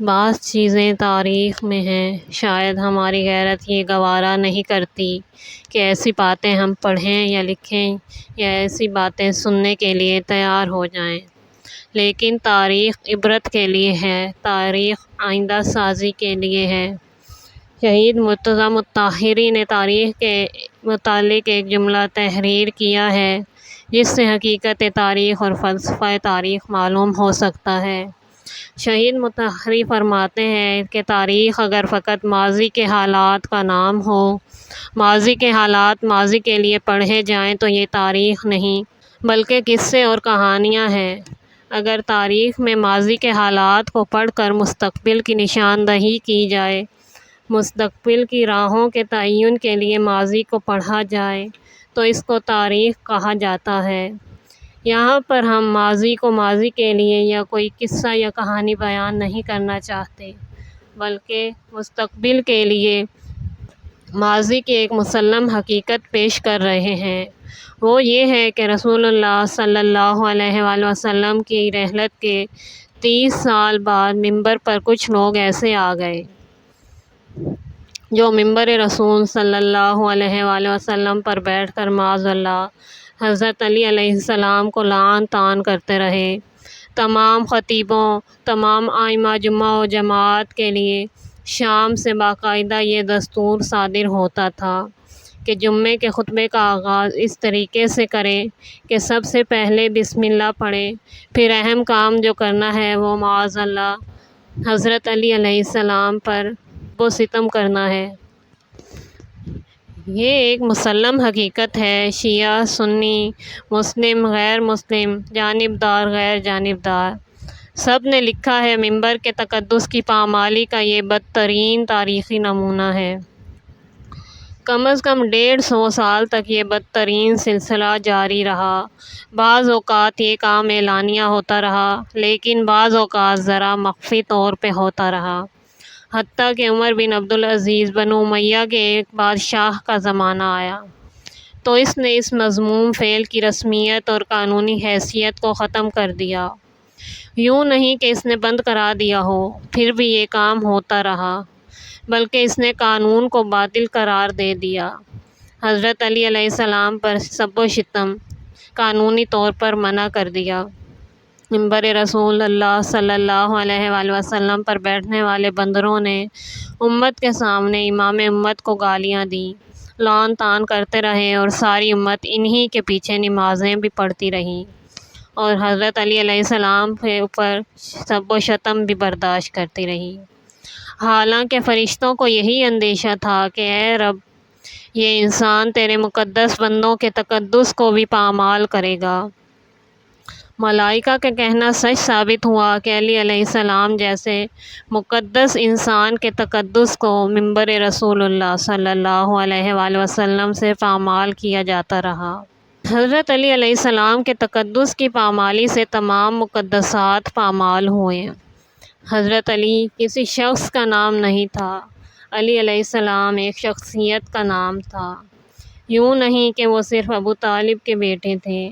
بعض چیزیں تاریخ میں ہیں، شاید ہماری غیرت یہ گوارا نہیں کرتی کہ ایسی باتیں ہم پڑھیں یا لکھیں یا ایسی باتیں سننے کے لیے تیار ہو جائیں، لیکن تاریخ عبرت کے لیے ہے، تاریخ آئندہ سازی کے لیے ہے۔ شہید مرتضیٰ مطہری نے تاریخ کے متعلق ایک جملہ تحریر کیا ہے جس سے حقیقت تاریخ اور فلسفہ تاریخ معلوم ہو سکتا ہے۔ شہید مطہری فرماتے ہیں کہ تاریخ اگر فقط ماضی کے حالات کا نام ہو، ماضی کے حالات ماضی کے لیے پڑھے جائیں تو یہ تاریخ نہیں بلکہ قصے اور کہانیاں ہیں۔ اگر تاریخ میں ماضی کے حالات کو پڑھ کر مستقبل کی نشاندہی کی جائے، مستقبل کی راہوں کے تعین کے لیے ماضی کو پڑھا جائے تو اس کو تاریخ کہا جاتا ہے۔ یہاں پر ہم ماضی کو ماضی کے لیے یا کوئی قصہ یا کہانی بیان نہیں کرنا چاہتے، بلکہ مستقبل کے لیے ماضی کی ایک مسلم حقیقت پیش کر رہے ہیں۔ وہ یہ ہے کہ رسول اللہ صلی اللہ علیہ وآلہ وسلم کی رحلت کے 30 سال بعد منبر پر کچھ لوگ ایسے آ گئے جو منبر رسول صلی اللہ علیہ وآلہ وسلم پر بیٹھ کر معاذ اللہ حضرت علی علیہ السلام کو لعن طعن کرتے رہے۔ تمام خطیبوں، تمام ائمہ جمعہ و جماعت کے لیے شام سے باقاعدہ یہ دستور صادر ہوتا تھا کہ جمعے کے خطبے کا آغاز اس طریقے سے کریں کہ سب سے پہلے بسم اللہ پڑھیں، پھر اہم کام جو کرنا ہے وہ معاذ اللہ حضرت علی علیہ السلام پر و ستم کرنا ہے۔ یہ ایک مسلم حقیقت ہے۔ شیعہ، سنی، مسلم، غیر مسلم، جانبدار، غیر جانبدار، سب نے لکھا ہے منبر کے تقدس کی پامالی کا یہ بدترین تاریخی نمونہ ہے۔ کم از کم 150 سال تک یہ بدترین سلسلہ جاری رہا۔ بعض اوقات یہ کام اعلانیہ ہوتا رہا، لیکن بعض اوقات ذرا مخفی طور پہ ہوتا رہا، حتیٰ کہ عمر بن عبدالعزیز بنو امیہ کے ایک بادشاہ کا زمانہ آیا تو اس نے اس مذموم فعل کی رسمیت اور قانونی حیثیت کو ختم کر دیا۔ یوں نہیں کہ اس نے بند کرا دیا ہو، پھر بھی یہ کام ہوتا رہا، بلکہ اس نے قانون کو باطل قرار دے دیا۔ حضرت علی علیہ السلام پر سب و شتم قانونی طور پر منع کر دیا۔ منبر رسول اللہ صلی اللہ علیہ وآلہ وسلم پر بیٹھنے والے بندروں نے امت کے سامنے امام امت کو گالیاں دیں، لعن طعن کرتے رہے اور ساری امت انہی کے پیچھے نمازیں بھی پڑھتی رہی اور حضرت علی علیہ السلام کے اوپر سب و شتم بھی برداشت کرتی رہی۔ حالانکہ فرشتوں کو یہی اندیشہ تھا کہ اے رب، یہ انسان تیرے مقدس بندوں کے تقدس کو بھی پامال کرے گا۔ ملائکہ کا کہنا سچ ثابت ہوا کہ علی علیہ السلام جیسے مقدس انسان کے تقدس کو منبر رسول اللہ صلی اللہ علیہ وآلہ وسلم سے پامال کیا جاتا رہا۔ حضرت علی علیہ السلام کے تقدس کی پامالی سے تمام مقدسات پامال ہوئے۔ حضرت علی کسی شخص کا نام نہیں تھا، علی علیہ السلام ایک شخصیت کا نام تھا۔ یوں نہیں کہ وہ صرف ابو طالب کے بیٹے تھے،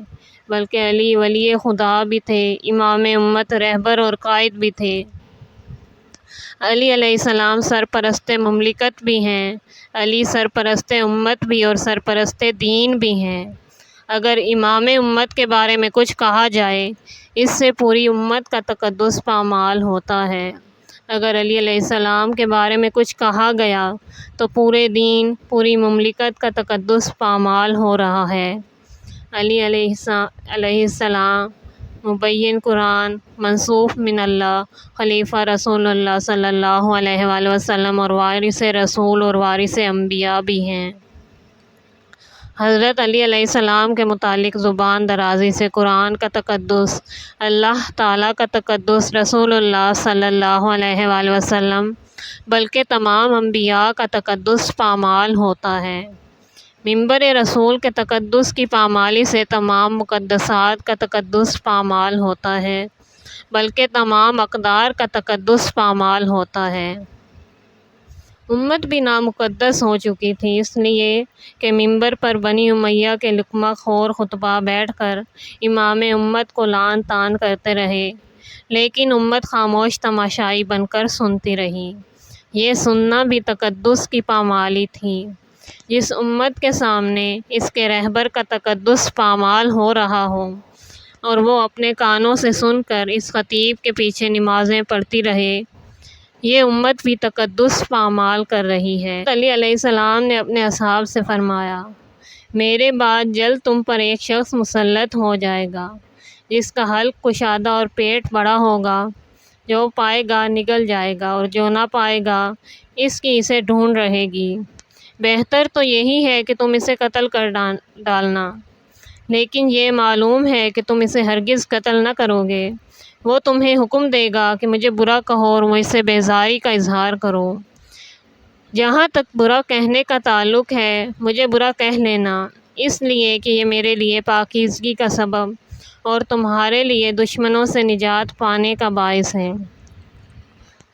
بلکہ علی ولی خدا بھی تھے، امام امت، رہبر اور قائد بھی تھے۔ علی علیہ السلام سرپرست مملکت بھی ہیں، علی سرپرست امت بھی اور سرپرست دین بھی ہیں۔ اگر امام امت کے بارے میں کچھ کہا جائے، اس سے پوری امت کا تقدس پامال ہوتا ہے۔ اگر علی علیہ السلام کے بارے میں کچھ کہا گیا تو پورے دین، پوری مملکت کا تقدس پامال ہو رہا ہے۔ علی علیہ السلام مبین قرآن، منصوف من اللہ، خلیفہ رسول اللہ صلی اللہ علیہ وآلہ وسلم اور وارث رسول اور وارث انبیاء بھی ہیں۔ حضرت علی علیہ السلام کے متعلق زبان درازی سے قرآن کا تقدس، اللہ تعالیٰ کا تقدس، رسول اللہ صلی اللہ علیہ وآلہ وسلم بلکہ تمام انبیاء کا تقدس پامال ہوتا ہے۔ منبر رسول کے تقدس کی پامالی سے تمام مقدسات کا تقدس پامال ہوتا ہے، بلکہ تمام اقدار کا تقدس پامال ہوتا ہے۔ امت بھی نامقدس ہو چکی تھی، اس لیے کہ منبر پر بنی امیہ کے لقمہ خور خطبہ بیٹھ کر امام امت کو لعن طعن کرتے رہے۔ لیکن امت خاموش تماشائی بن کر سنتی رہی۔ یہ سننا بھی تقدس کی پامالی تھی۔ جس امت کے سامنے اس کے رہبر کا تقدس پامال ہو رہا ہو اور وہ اپنے کانوں سے سن کر اس خطیب کے پیچھے نمازیں پڑھتی رہے، یہ امت بھی تقدس پامال کر رہی ہے۔ علی علیہ السلام نے اپنے اصحاب سے فرمایا، میرے بعد جلد تم پر ایک شخص مسلط ہو جائے گا جس کا حلق کشادہ اور پیٹ بڑا ہوگا، جو پائے گا نگل جائے گا اور جو نہ پائے گا اس کی اسے ڈھونڈ رہے گی۔ بہتر تو یہی ہے کہ تم اسے قتل کر ڈالنا، لیکن یہ معلوم ہے کہ تم اسے ہرگز قتل نہ کرو گے۔ وہ تمہیں حکم دے گا کہ مجھے برا کہو اور مجھ سے بیزاری کا اظہار کرو۔ جہاں تک برا کہنے کا تعلق ہے، مجھے برا کہہ لینا، اس لیے کہ یہ میرے لیے پاکیزگی کا سبب اور تمہارے لیے دشمنوں سے نجات پانے کا باعث ہے،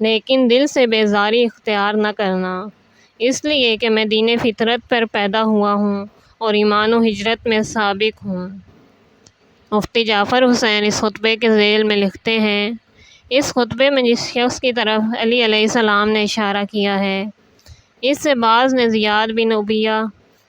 لیکن دل سے بیزاری اختیار نہ کرنا، اس لیے کہ میں دین فطرت پر پیدا ہوا ہوں اور ایمان و ہجرت میں سابق ہوں۔ مفتی جعفر حسین اس خطبے کے ذیل میں لکھتے ہیں، اس خطبے میں جس شخص کی طرف علی علیہ السلام نے اشارہ کیا ہے، اس سے بعض نے زیاد بن عبیہ،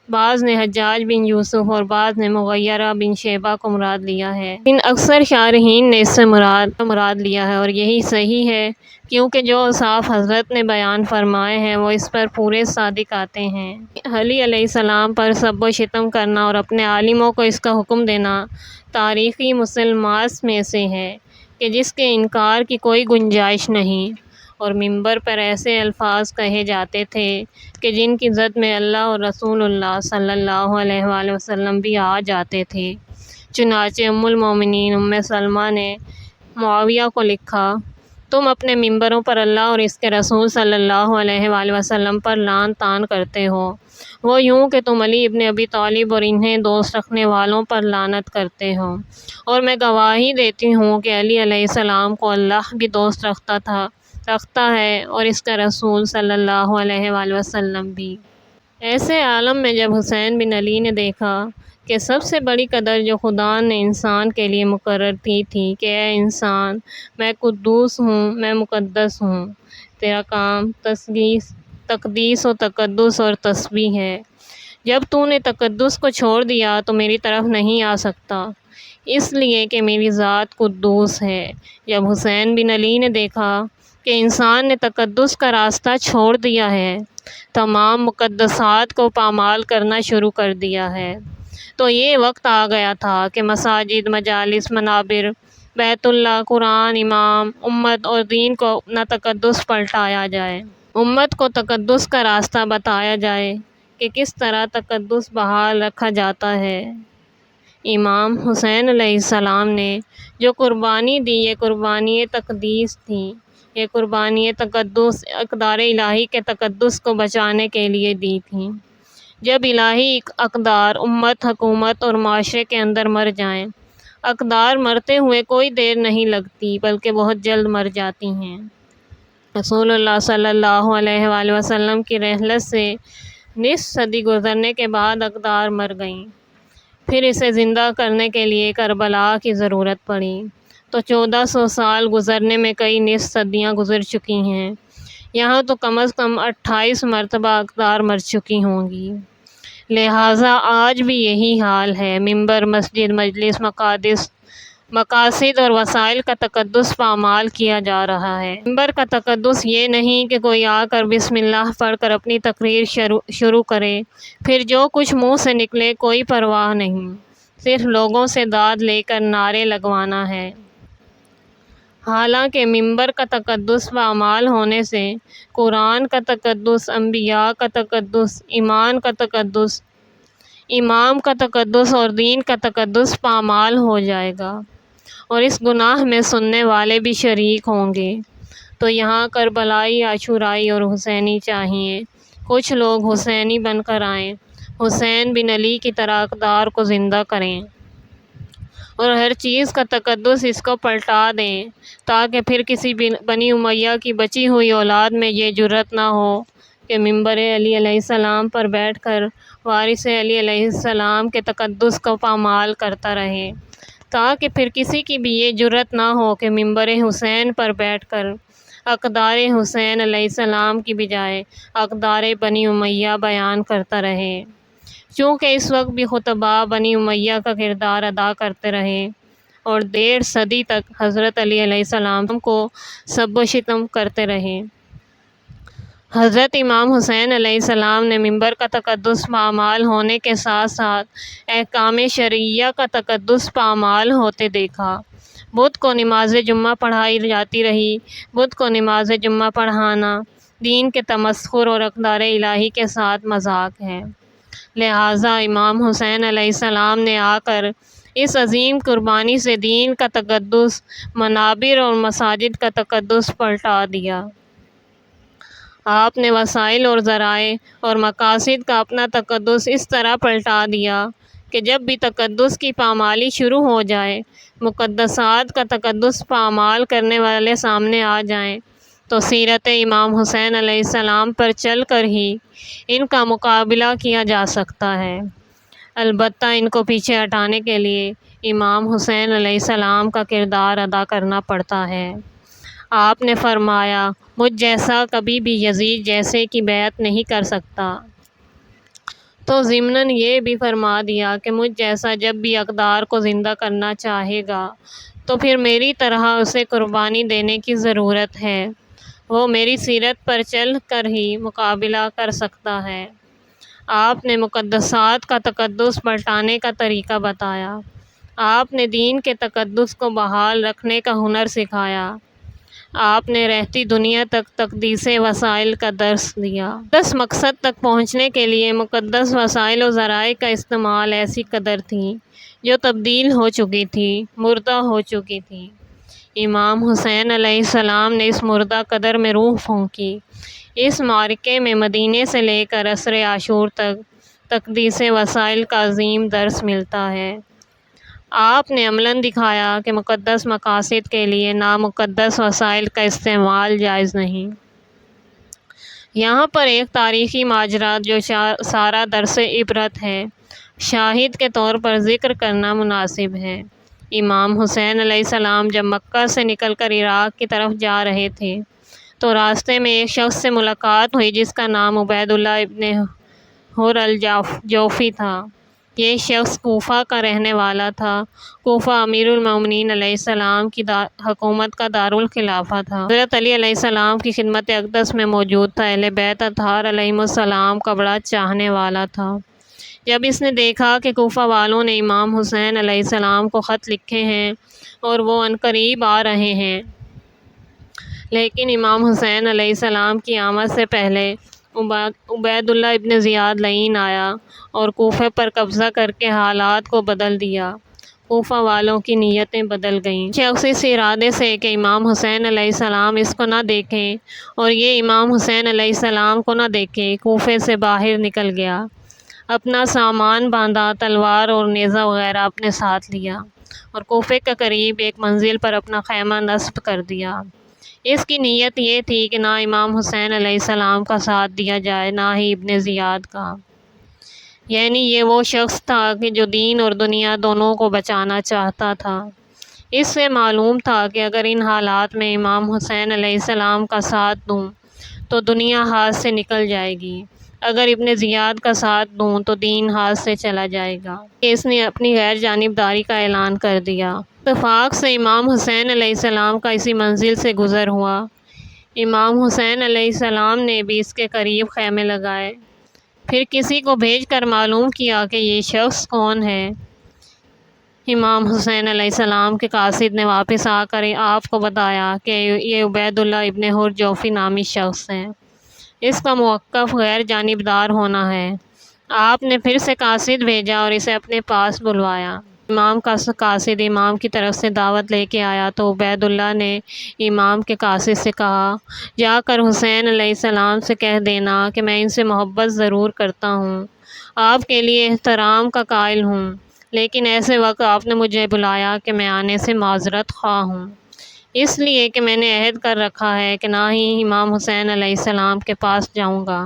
بعض نے حجاج بن یوسف اور بعض نے مغیرہ بن شیبہ کو مراد لیا ہے، لیکن اکثر شارحین نے اس سے مراد لیا ہے، اور یہی صحیح ہے، کیونکہ جو اوصاف حضرت نے بیان فرمائے ہیں وہ اس پر پورے صادق آتے ہیں۔ علی علیہ السلام پر سب و شتم کرنا اور اپنے عالموں کو اس کا حکم دینا تاریخی مسلمات میں سے ہے کہ جس کے انکار کی کوئی گنجائش نہیں، اور منبر پر ایسے الفاظ کہے جاتے تھے کہ جن کی زد میں اللہ اور رسول اللہ صلی اللہ علیہ وآلہ وسلم بھی آ جاتے تھے۔ چنانچہ ام المومنین ام سلمہ نے معاویہ کو لکھا، تم اپنے منبروں پر اللہ اور اس کے رسول صلی اللہ علیہ وآلہ وسلم پر لعن طعن کرتے ہو، وہ یوں کہ تم علی ابن ابی طالب اور انہیں دوست رکھنے والوں پر لعنت کرتے ہو، اور میں گواہی دیتی ہوں کہ علی علیہ السلام کو اللہ بھی دوست رکھتا ہے اور اس کا رسول صلی اللہ علیہ وآلہ وسلم بھی۔ ایسے عالم میں جب حسین بن علی نے دیکھا کہ سب سے بڑی قدر جو خدا نے انسان کے لیے مقرر کی تھی کہ اے انسان، میں قدوس ہوں، میں مقدس ہوں، تیرا کام تقدیس و تقدس اور تسبیح ہے، جب تو نے تقدس کو چھوڑ دیا تو میری طرف نہیں آ سکتا، اس لیے کہ میری ذات قدوس ہے۔ جب حسین بن علی نے دیکھا کہ انسان نے تقدس کا راستہ چھوڑ دیا ہے، تمام مقدسات کو پامال کرنا شروع کر دیا ہے، تو یہ وقت آ گیا تھا کہ مساجد، مجالس، منابر، بیت اللہ، قرآن، امام، امت اور دین کو اپنا تقدس پلٹایا جائے۔ امت کو تقدس کا راستہ بتایا جائے کہ کس طرح تقدس بحال رکھا جاتا ہے۔ امام حسین علیہ السلام نے جو قربانی دی، یہ قربانی تقدیس تھی، یہ قربانی تقدس اقدار الہی کے تقدس کو بچانے کے لیے دی تھی۔ جب الہی اقدار امت، حکومت اور معاشرے کے اندر مر جائیں، اقدار مرتے ہوئے کوئی دیر نہیں لگتی بلکہ بہت جلد مر جاتی ہیں۔ رسول اللہ صلی اللہ علیہ وآلہ وسلم کی رحلت سے نصف صدی گزرنے کے بعد اقدار مر گئیں، پھر اسے زندہ کرنے کے لیے کربلا کی ضرورت پڑی، تو 1400 سال گزرنے میں کئی نصف صدیاں گزر چکی ہیں، یہاں تو کم از کم 28 مرتبہ اقدار مر چکی ہوں گی۔ لہٰذا آج بھی یہی حال ہے، منبر، مسجد، مجلس، مقاصد اور وسائل کا تقدس پامال کیا جا رہا ہے۔ منبر کا تقدس یہ نہیں کہ کوئی آ کر بسم اللہ پڑھ کر اپنی تقریر شروع کرے، پھر جو کچھ منہ سے نکلے کوئی پرواہ نہیں، صرف لوگوں سے داد لے کر نعرے لگوانا ہے۔ حالانکہ منبر کا تقدس پامال ہونے سے قرآن کا تقدس، انبیاء کا تقدس، ایمان کا تقدس، امام کا تقدس اور دین کا تقدس پامال ہو جائے گا، اور اس گناہ میں سننے والے بھی شریک ہوں گے۔ تو یہاں کربلائی، عاشورائی اور حسینی چاہیے، کچھ لوگ حسینی بن کر آئیں، حسین بن علی کی طرح اقدار کو زندہ کریں اور ہر چیز کا تقدس اس کو پلٹا دیں، تاکہ پھر کسی بنی امیہ کی بچی ہوئی اولاد میں یہ جرأت نہ ہو کہ منبر علی علیہ السلام پر بیٹھ کر وارث علی علیہ السلام کے تقدس کو پامال کرتا رہے، تاکہ پھر کسی کی بھی یہ جرت نہ ہو کہ ممبر حسین پر بیٹھ کر اقدار حسین علیہ السلام کی بجائے اقدار بنی امیہ بیان کرتا رہے، چونکہ اس وقت بھی خطباء بنی امیہ کا کردار ادا کرتے رہے اور 1.5 صدی تک حضرت علی علیہ السلام کو سب و شتم کرتے رہے۔ حضرت امام حسین علیہ السلام نے ممبر کا تقدس پامال ہونے کے ساتھ ساتھ احکام شرعیہ کا تقدس پامال ہوتے دیکھا۔ بدھ کو نماز جمعہ پڑھائی جاتی رہی۔ بدھ کو نماز جمعہ پڑھانا دین کے تمسخر اور اقدار الہی کے ساتھ مذاق ہے، لہٰذا امام حسین علیہ السلام نے آ کر اس عظیم قربانی سے دین کا تقدس، منابر اور مساجد کا تقدس پلٹا دیا۔ آپ نے وسائل اور ذرائع اور مقاصد کا اپنا تقدس اس طرح پلٹا دیا کہ جب بھی تقدس کی پامالی شروع ہو جائے، مقدسات کا تقدس پامال کرنے والے سامنے آ جائیں تو سیرت امام حسین علیہ السلام پر چل کر ہی ان کا مقابلہ کیا جا سکتا ہے۔ البتہ ان کو پیچھے ہٹانے کے لیے امام حسین علیہ السلام کا کردار ادا کرنا پڑتا ہے۔ آپ نے فرمایا، مجھ جیسا کبھی بھی یزید جیسے کی بیعت نہیں کر سکتا، تو ضمناً یہ بھی فرما دیا کہ مجھ جیسا جب بھی اقدار کو زندہ کرنا چاہے گا تو پھر میری طرح اسے قربانی دینے کی ضرورت ہے، وہ میری سیرت پر چل کر ہی مقابلہ کر سکتا ہے۔ آپ نے مقدسات کا تقدس پلٹانے کا طریقہ بتایا۔ آپ نے دین کے تقدس کو بحال رکھنے کا ہنر سکھایا۔ آپ نے رہتی دنیا تک تقدیس وسائل کا درس دیا۔ مقدس مقصد تک پہنچنے کے لیے مقدس وسائل و ذرائع کا استعمال ایسی قدر تھی جو تبدیل ہو چکی تھی، مردہ ہو چکی تھی۔ امام حسین علیہ السلام نے اس مردہ قدر میں روح پھونکی۔ اس معرکے میں مدینے سے لے کر عصر عاشور تک تقدیس وسائل کا عظیم درس ملتا ہے۔ آپ نے عملاً دکھایا کہ مقدس مقاصد کے لیے نامقدس وسائل کا استعمال جائز نہیں۔ یہاں پر ایک تاریخی ماجرا جو سارا درس عبرت ہے، شاہد کے طور پر ذکر کرنا مناسب ہے۔ امام حسین علیہ السلام جب مکہ سے نکل کر عراق کی طرف جا رہے تھے تو راستے میں ایک شخص سے ملاقات ہوئی جس کا نام عبید اللہ ابن حر الجوفی تھا۔ یہ شخص کوفہ کا رہنے والا تھا۔ کوفہ امیر المومنین علیہ السلام کی حکومت کا دارالخلافہ تھا۔ حضرت علی علیہ السلام کی خدمت اقدس میں موجود تھا۔ اہل بیت اطہار علیہم السلام کا بڑا چاہنے والا تھا۔ جب اس نے دیکھا کہ کوفہ والوں نے امام حسین علیہ السلام کو خط لکھے ہیں اور وہ عنقریب آ رہے ہیں، لیکن امام حسین علیہ السلام کی آمد سے پہلے عبید اللہ ابن زیاد لعین آیا اور کوفہ پر قبضہ کر کے حالات کو بدل دیا، کوفہ والوں کی نیتیں بدل گئیں۔ شخص اس ارادے سے کہ امام حسین علیہ السلام اس کو نہ دیکھیں اور یہ امام حسین علیہ السلام کو نہ دیکھے، کوفے سے باہر نکل گیا، اپنا سامان باندھا، تلوار اور نیزہ وغیرہ اپنے ساتھ لیا اور کوفے کے قریب ایک منزل پر اپنا خیمہ نصب کر دیا۔ اس کی نیت یہ تھی کہ نہ امام حسین علیہ السلام کا ساتھ دیا جائے، نہ ہی ابن زیاد کا۔ یعنی یہ وہ شخص تھا کہ جو دین اور دنیا دونوں کو بچانا چاہتا تھا۔ اس سے معلوم تھا کہ اگر ان حالات میں امام حسین علیہ السلام کا ساتھ دوں تو دنیا ہاتھ سے نکل جائے گی، اگر ابن زیاد کا ساتھ دوں تو دین ہاتھ سے چلا جائے گا۔ اس نے اپنی غیر جانبداری کا اعلان کر دیا۔ اتفاق سے امام حسین علیہ السلام کا اسی منزل سے گزر ہوا۔ امام حسین علیہ السلام نے بھی اس کے قریب خیمے لگائے، پھر کسی کو بھیج کر معلوم کیا کہ یہ شخص کون ہے۔ امام حسین علیہ السلام کے قاصد نے واپس آ کر آپ کو بتایا کہ یہ عبید اللہ ابن حر جوفی نامی شخص ہے، اس کا موقف غیر جانبدار ہونا ہے۔ آپ نے پھر سے قاصد بھیجا اور اسے اپنے پاس بلوایا۔ امام کا قاصد امام کی طرف سے دعوت لے کے آیا تو عبید اللہ نے امام کے قاصد سے کہا، جا کر حسین علیہ السلام سے کہہ دینا کہ میں ان سے محبت ضرور کرتا ہوں، آپ کے لیے احترام کا قائل ہوں، لیکن ایسے وقت آپ نے مجھے بلایا کہ میں آنے سے معذرت خواہ ہوں، اس لیے کہ میں نے عہد کر رکھا ہے کہ نہ ہی امام حسین علیہ السلام کے پاس جاؤں گا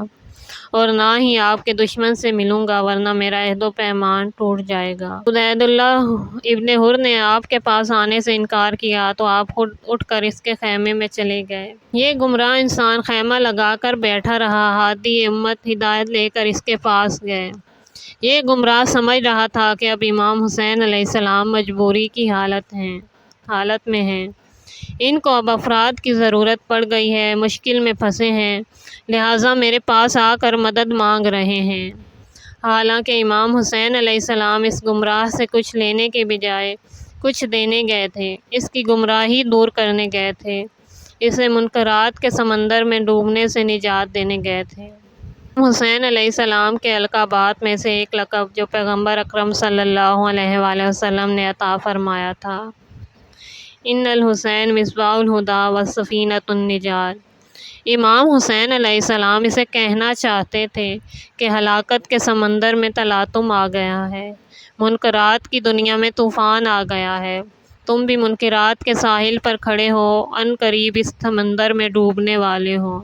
اور نہ ہی آپ کے دشمن سے ملوں گا، ورنہ میرا عہد و پیمان ٹوٹ جائے گا۔ عبید اللہ ابن حر نے آپ کے پاس آنے سے انکار کیا تو آپ خود اٹھ کر اس کے خیمے میں چلے گئے۔ یہ گمراہ انسان خیمہ لگا کر بیٹھا رہا۔ ہادی امت ہدایت لے کر اس کے پاس گئے۔ یہ گمراہ سمجھ رہا تھا کہ اب امام حسین علیہ السلام مجبوری کی حالت میں ہیں، ان کو اب افراد کی ضرورت پڑ گئی ہے، مشکل میں پھنسے ہیں، لہٰذا میرے پاس آ کر مدد مانگ رہے ہیں۔ حالانکہ امام حسین علیہ السلام اس گمراہ سے کچھ لینے کے بجائے کچھ دینے گئے تھے، اس کی گمراہی دور کرنے گئے تھے، اسے منکرات کے سمندر میں ڈوبنے سے نجات دینے گئے تھے۔ حسین علیہ السلام کے القابات میں سے ایک لقب جو پیغمبر اکرم صلی اللہ علیہ وآلہ وسلم نے عطا فرمایا تھا، ان الحسین مصباح الہدیٰ وسفینۃ النجات۔ امام حسین علیہ السلام اسے کہنا چاہتے تھے کہ ہلاکت کے سمندر میں تلاطم آ گیا ہے، منکرات کی دنیا میں طوفان آ گیا ہے، تم بھی منکرات کے ساحل پر کھڑے ہو، ان قریب اس سمندر میں ڈوبنے والے ہو،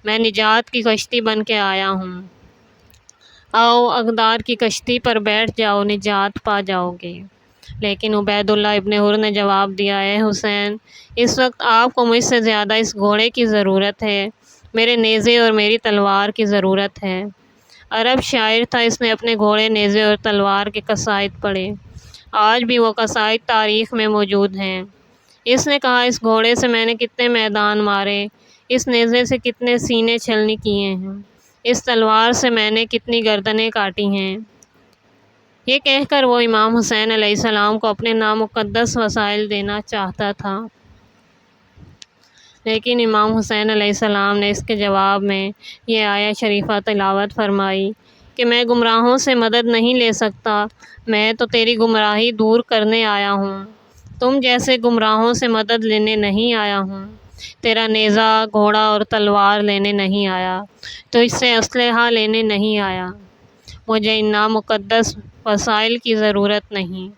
میں نجات کی کشتی بن کے آیا ہوں، آؤ اقدار کی کشتی پر بیٹھ جاؤ، نجات پا جاؤ گے۔ لیکن عبید اللہ ابن حر نے جواب دیا، اے حسین، اس وقت آپ کو مجھ سے زیادہ اس گھوڑے کی ضرورت ہے، میرے نیزے اور میری تلوار کی ضرورت ہے۔ عرب شاعر تھا، اس نے اپنے گھوڑے، نیزے اور تلوار کے قصائد پڑھے، آج بھی وہ قصائد تاریخ میں موجود ہیں۔ اس نے کہا، اس گھوڑے سے میں نے کتنے میدان مارے، اس نیزے سے کتنے سینے چھلنی کیے ہیں، اس تلوار سے میں نے کتنی گردنیں کاٹی ہیں۔ یہ کہہ کر وہ امام حسین علیہ السلام کو اپنے نامقدس وسائل دینا چاہتا تھا، لیکن امام حسین علیہ السلام نے اس کے جواب میں یہ آیت شریفہ تلاوت فرمائی کہ میں گمراہوں سے مدد نہیں لے سکتا، میں تو تیری گمراہی دور کرنے آیا ہوں، تم جیسے گمراہوں سے مدد لینے نہیں آیا ہوں، تیرا نیزہ، گھوڑا اور تلوار لینے نہیں آیا، تو اس سے اسلحہ لینے نہیں آیا، مجھے ان نامقدس وسائل کی ضرورت نہیں۔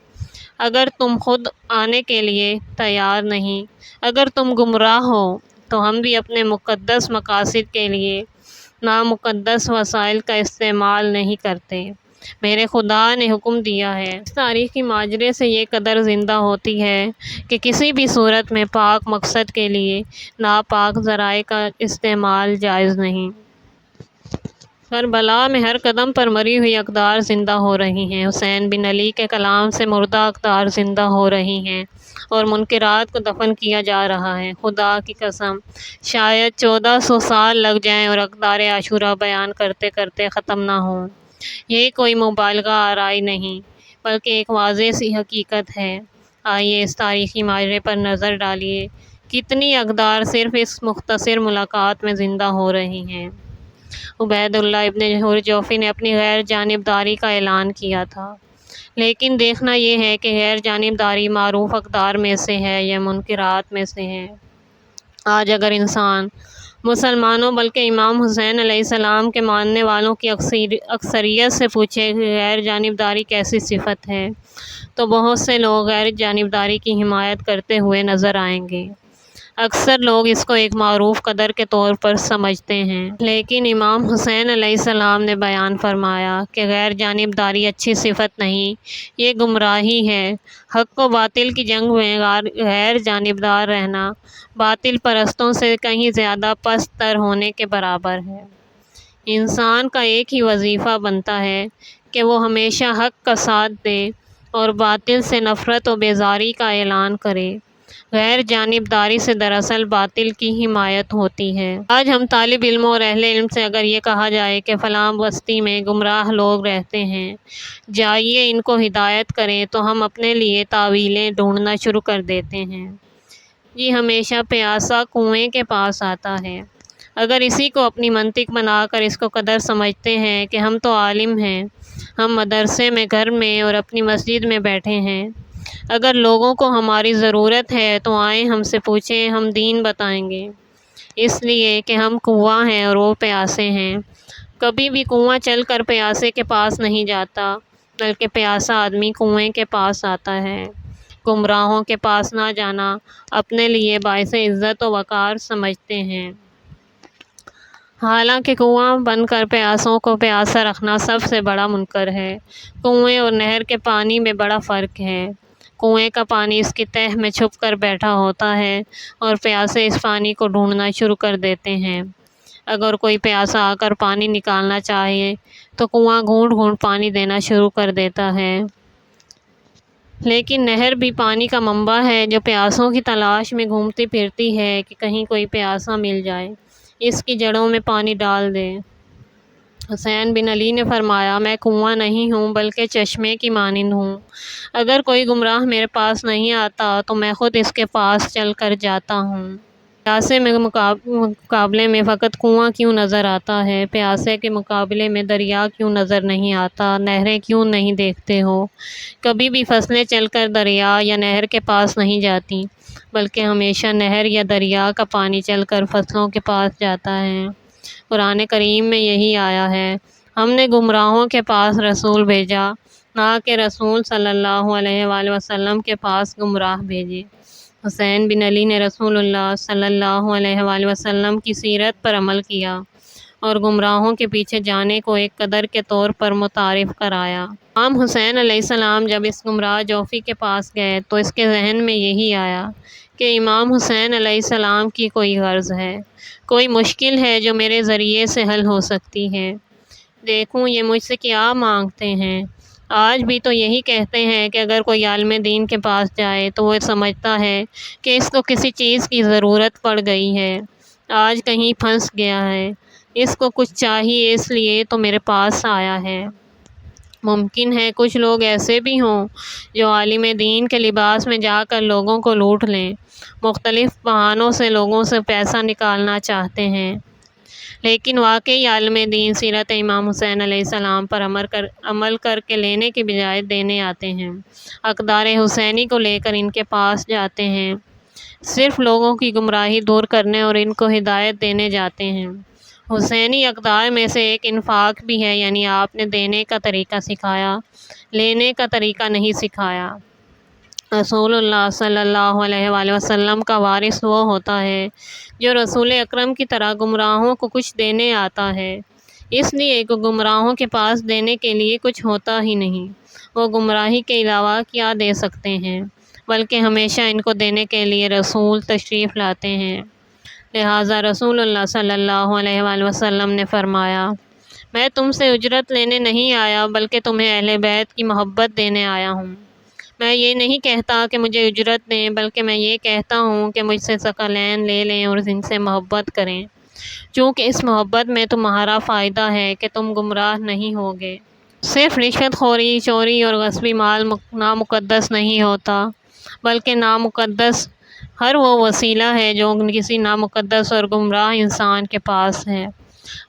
اگر تم خود آنے کے لیے تیار نہیں، اگر تم گمراہ ہو تو ہم بھی اپنے مقدس مقاصد کے لیے نامقدس وسائل کا استعمال نہیں کرتے، میرے خدا نے حکم دیا ہے۔ اس تاریخی ماجرے سے یہ قدر زندہ ہوتی ہے کہ کسی بھی صورت میں پاک مقصد کے لیے ناپاک ذرائع کا استعمال جائز نہیں۔ کربلا میں ہر قدم پر مری ہوئی اقدار زندہ ہو رہی ہیں، حسین بن علی کے کلام سے مردہ اقدار زندہ ہو رہی ہیں اور منکرات کو دفن کیا جا رہا ہے۔ خدا کی قسم، شاید 1400 سال لگ جائیں اور اقدار عاشورہ بیان کرتے کرتے ختم نہ ہوں۔ یہ کوئی مبالغہ آرائی نہیں، بلکہ ایک واضح سی حقیقت ہے۔ آئیے اس تاریخی ماجرے پر نظر ڈالیے، کتنی اقدار صرف اس مختصر ملاقات میں زندہ ہو رہی ہیں۔ عبید اللہ ابن حر جوفی نے اپنی غیر جانبداری کا اعلان کیا تھا، لیکن دیکھنا یہ ہے کہ غیر جانبداری معروف اقدار میں سے ہے یا منکرات میں سے ہے۔ آج اگر انسان مسلمانوں بلکہ امام حسین علیہ السلام کے ماننے والوں کی اکثریت سے پوچھے کہ غیر جانبداری کیسی صفت ہے، تو بہت سے لوگ غیر جانبداری کی حمایت کرتے ہوئے نظر آئیں گے۔ اکثر لوگ اس کو ایک معروف قدر کے طور پر سمجھتے ہیں، لیکن امام حسین علیہ السلام نے بیان فرمایا کہ غیر جانبداری اچھی صفت نہیں، یہ گمراہی ہے۔ حق و باطل کی جنگ میں غیر جانبدار رہنا باطل پرستوں سے کہیں زیادہ پست تر ہونے کے برابر ہے۔ انسان کا ایک ہی وظیفہ بنتا ہے کہ وہ ہمیشہ حق کا ساتھ دے اور باطل سے نفرت و بیزاری کا اعلان کرے۔ غیر جانبداری سے دراصل باطل کی حمایت ہوتی ہے۔ آج ہم طالب علموں اور اہل علم سے اگر یہ کہا جائے کہ فلاں بستی میں گمراہ لوگ رہتے ہیں، جائیے ان کو ہدایت کریں، تو ہم اپنے لیے تاویلیں ڈھونڈنا شروع کر دیتے ہیں۔ یہ ہمیشہ پیاسا کنویں کے پاس آتا ہے۔ اگر اسی کو اپنی منطق بنا کر اس کو قدر سمجھتے ہیں کہ ہم تو عالم ہیں، ہم مدرسے میں، گھر میں اور اپنی مسجد میں بیٹھے ہیں، اگر لوگوں کو ہماری ضرورت ہے تو آئیں ہم سے پوچھیں، ہم دین بتائیں گے، اس لیے کہ ہم کنواں ہیں اور وہ پیاسے ہیں۔ کبھی بھی کنواں چل کر پیاسے کے پاس نہیں جاتا، بلکہ پیاسا آدمی کنویں کے پاس آتا ہے۔ گمراہوں کے پاس نہ جانا اپنے لیے باعث عزت و وقار سمجھتے ہیں۔ حالانکہ کنواں بن کر پیاسوں کو پیاسا رکھنا سب سے بڑا منکر ہے۔ کنویں اور نہر کے پانی میں بڑا فرق ہے۔ کنویں کا پانی اس کی تہہ میں چھپ کر بیٹھا ہوتا ہے اور پیاسے اس پانی کو ڈھونڈنا شروع کر دیتے ہیں۔ اگر کوئی پیاسا آ کر پانی نکالنا چاہے تو کنواں گھونٹ گھونٹ پانی دینا شروع کر دیتا ہے۔ لیکن نہر بھی پانی کا منبع ہے جو پیاسوں کی تلاش میں گھومتی پھرتی ہے کہ کہیں کوئی پیاسا مل جائے، اس کی جڑوں میں پانی ڈال دے۔ حسین بن علی نے فرمایا، میں کنواں نہیں ہوں بلکہ چشمے کی مانند ہوں۔ اگر کوئی گمراہ میرے پاس نہیں آتا تو میں خود اس کے پاس چل کر جاتا ہوں۔ پیاسے میں مقابلے میں فقط کنواں کیوں نظر آتا ہے؟ پیاسے کے مقابلے میں دریا کیوں نظر نہیں آتا؟ نہریں کیوں نہیں دیکھتے ہو؟ کبھی بھی فصلیں چل کر دریا یا نہر کے پاس نہیں جاتی، بلکہ ہمیشہ نہر یا دریا کا پانی چل کر فصلوں کے پاس جاتا ہے۔ قرآن کریم میں یہی آیا ہے، ہم نے گمراہوں کے پاس رسول بھیجا، نہ کہ رسول صلی اللہ علیہ وآلہ وسلم کے پاس گمراہ بھیجے۔ حسین بن علی نے رسول اللہ صلی اللہ علیہ وآلہ وسلم کی سیرت پر عمل کیا اور گمراہوں کے پیچھے جانے کو ایک قدر کے طور پر متعارف کرایا۔ امام حسین علیہ السلام جب اس گمراہ جوفی کے پاس گئے تو اس کے ذہن میں یہی آیا کہ امام حسین علیہ السلام کی کوئی غرض ہے، کوئی مشکل ہے جو میرے ذریعے سے حل ہو سکتی ہے۔ دیکھوں یہ مجھ سے کیا مانگتے ہیں۔ آج بھی تو یہی کہتے ہیں کہ اگر کوئی عالم دین کے پاس جائے تو وہ سمجھتا ہے کہ اس کو کسی چیز کی ضرورت پڑ گئی ہے، آج کہیں پھنس گیا ہے، اس کو کچھ چاہیے اس لیے تو میرے پاس آیا ہے۔ ممکن ہے کچھ لوگ ایسے بھی ہوں جو عالم دین کے لباس میں جا کر لوگوں کو لوٹ لیں، مختلف بہانوں سے لوگوں سے پیسہ نکالنا چاہتے ہیں، لیکن واقعی عالم دین سیرت امام حسین علیہ السلام پر عمل کر کے لینے کی بجائے دینے آتے ہیں، اقدار حسینی کو لے کر ان کے پاس جاتے ہیں، صرف لوگوں کی گمراہی دور کرنے اور ان کو ہدایت دینے جاتے ہیں۔ حسینی اقدار میں سے ایک انفاق بھی ہے، یعنی آپ نے دینے کا طریقہ سکھایا، لینے کا طریقہ نہیں سکھایا۔ رسول اللہ صلی اللہ علیہ وآلہ وسلم کا وارث وہ ہوتا ہے جو رسول اکرم کی طرح گمراہوں کو کچھ دینے آتا ہے، اس لیے کہ گمراہوں کے پاس دینے کے لیے کچھ ہوتا ہی نہیں، وہ گمراہی کے علاوہ کیا دے سکتے ہیں، بلکہ ہمیشہ ان کو دینے کے لیے رسول تشریف لاتے ہیں۔ لہٰذا رسول اللہ صلی اللہ علیہ وآلہ وسلم نے فرمایا، میں تم سے اجرت لینے نہیں آیا بلکہ تمہیں اہل بیت کی محبت دینے آیا ہوں۔ میں یہ نہیں کہتا کہ مجھے اجرت دیں، بلکہ میں یہ کہتا ہوں کہ مجھ سے ثقلین لے لیں اور ان سے محبت کریں، چونکہ اس محبت میں تمہارا فائدہ ہے کہ تم گمراہ نہیں ہوگے۔ صرف رشوت خوری، چوری اور غصبی مال نامقدس نہیں ہوتا، بلکہ نامقدس ہر وہ وسیلہ ہے جو کسی نامقدس اور گمراہ انسان کے پاس ہے۔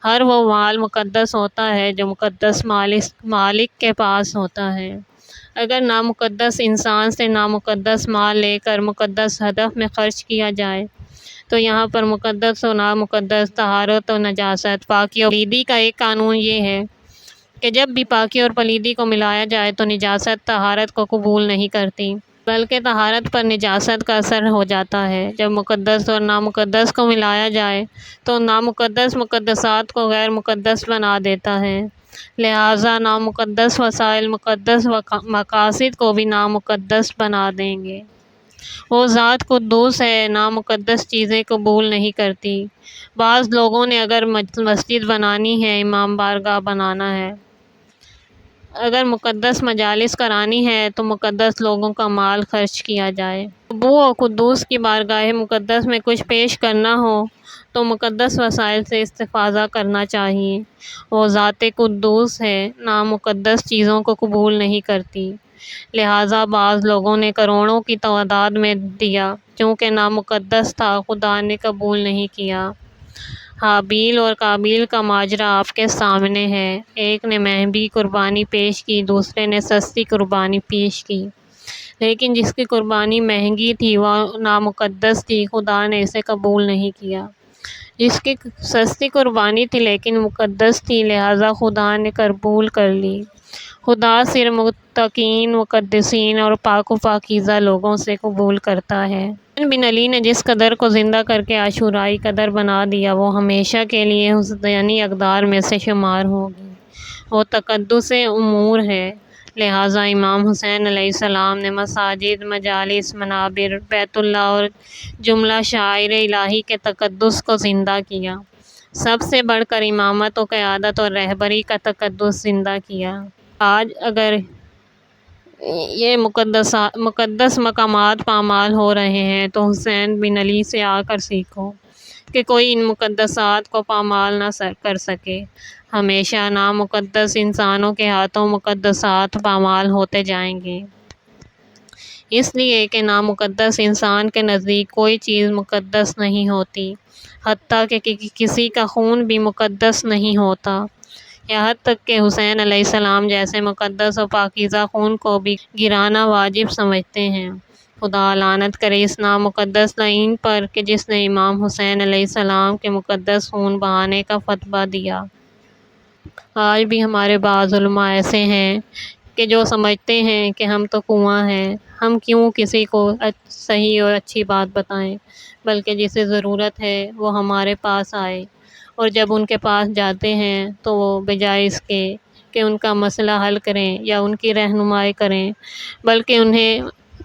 ہر وہ مال مقدس ہوتا ہے جو مقدس مالک کے پاس ہوتا ہے۔ اگر نامقدس انسان سے نامقدس مال لے کر مقدس ہدف میں خرچ کیا جائے تو یہاں پر مقدس و نامقدس، طہارت و نجاست، پاکی اور پلیدی کا ایک قانون یہ ہے کہ جب بھی پاکی اور پلیدی کو ملایا جائے تو نجاست طہارت کو قبول نہیں کرتی، بلکہ طہارت پر نجاست کا اثر ہو جاتا ہے۔ جب مقدس اور نامقدس کو ملایا جائے تو نامقدس مقدسات کو غیر مقدس بنا دیتا ہے، لہٰذا نامقدس وسائل مقدس مقاصد کو بھی نامقدس بنا دیں گے۔ وہ ذات قدوس ہے، نامقدس چیزیں قبول نہیں کرتی۔ بعض لوگوں نے اگر مسجد بنانی ہے، امام بارگاہ بنانا ہے، اگر مقدس مجالس کرانی ہے تو مقدس لوگوں کا مال خرچ کیا جائے۔ وہ قدوس کی بارگاہ مقدس میں کچھ پیش کرنا ہو تو مقدس وسائل سے استفادہ کرنا چاہیے۔ وہ ذات قدوس ہے، نامقدس چیزوں کو قبول نہیں کرتی، لہٰذا بعض لوگوں نے کروڑوں کی تعداد میں دیا، چونکہ نامقدس تھا، خدا نے قبول نہیں کیا۔ حابیل اور قابیل کا ماجرا آپ کے سامنے ہے، ایک نے مہنگی قربانی پیش کی، دوسرے نے سستی قربانی پیش کی، لیکن جس کی قربانی مہنگی تھی وہ نامقدس تھی، خدا نے اسے قبول نہیں کیا۔ جس کی سستی قربانی تھی لیکن مقدس تھی، لہٰذا خدا نے قبول کر لی۔ خدا صرف متقین، مقدسین اور پاک و پاکیزہ لوگوں سے قبول کرتا ہے۔ حسین بن علی نے جس قدر کو زندہ کر کے عاشورائی قدر بنا دیا، وہ ہمیشہ کے لیے حسینی اقدار میں سے شمار ہوگی۔ وہ تقدس امور ہے، لہٰذا امام حسین علیہ السلام نے مساجد، مجالس، منابر، بیت اللہ اور جملہ شعائر الہی کے تقدس کو زندہ کیا۔ سب سے بڑھ کر امامت و قیادت اور رہبری کا تقدس زندہ کیا۔ آج اگر یہ مقدس مقامات پامال ہو رہے ہیں تو حسین بن علی سے آ کر سیکھو کہ کوئی ان مقدسات کو پامال نہ کر سکے۔ ہمیشہ نامقدس انسانوں کے ہاتھوں مقدسات پامال ہوتے جائیں گے، اس لیے کہ نامقدس انسان کے نزدیک کوئی چیز مقدس نہیں ہوتی، حتیٰ کہ کسی کا خون بھی مقدس نہیں ہوتا۔ یہاں تک کہ حسین علیہ السلام جیسے مقدس و پاکیزہ خون کو بھی گرانا واجب سمجھتے ہیں۔ خدا لعنت کرے اس نامقدس لعین پر کہ جس نے امام حسین علیہ السلام کے مقدس خون بہانے کا فتویٰ دیا۔ آج بھی ہمارے بعض علماء ایسے ہیں کہ جو سمجھتے ہیں کہ ہم تو کنواں ہیں، ہم کیوں کسی کو صحیح اور اچھی بات بتائیں، بلکہ جسے ضرورت ہے وہ ہمارے پاس آئے، اور جب ان کے پاس جاتے ہیں تو وہ بجائے اس کے کہ ان کا مسئلہ حل کریں یا ان کی رہنمائی کریں، بلکہ انہیں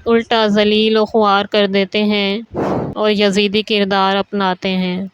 الٹا ذلیل و خوار کر دیتے ہیں اور یزیدی کردار اپناتے ہیں۔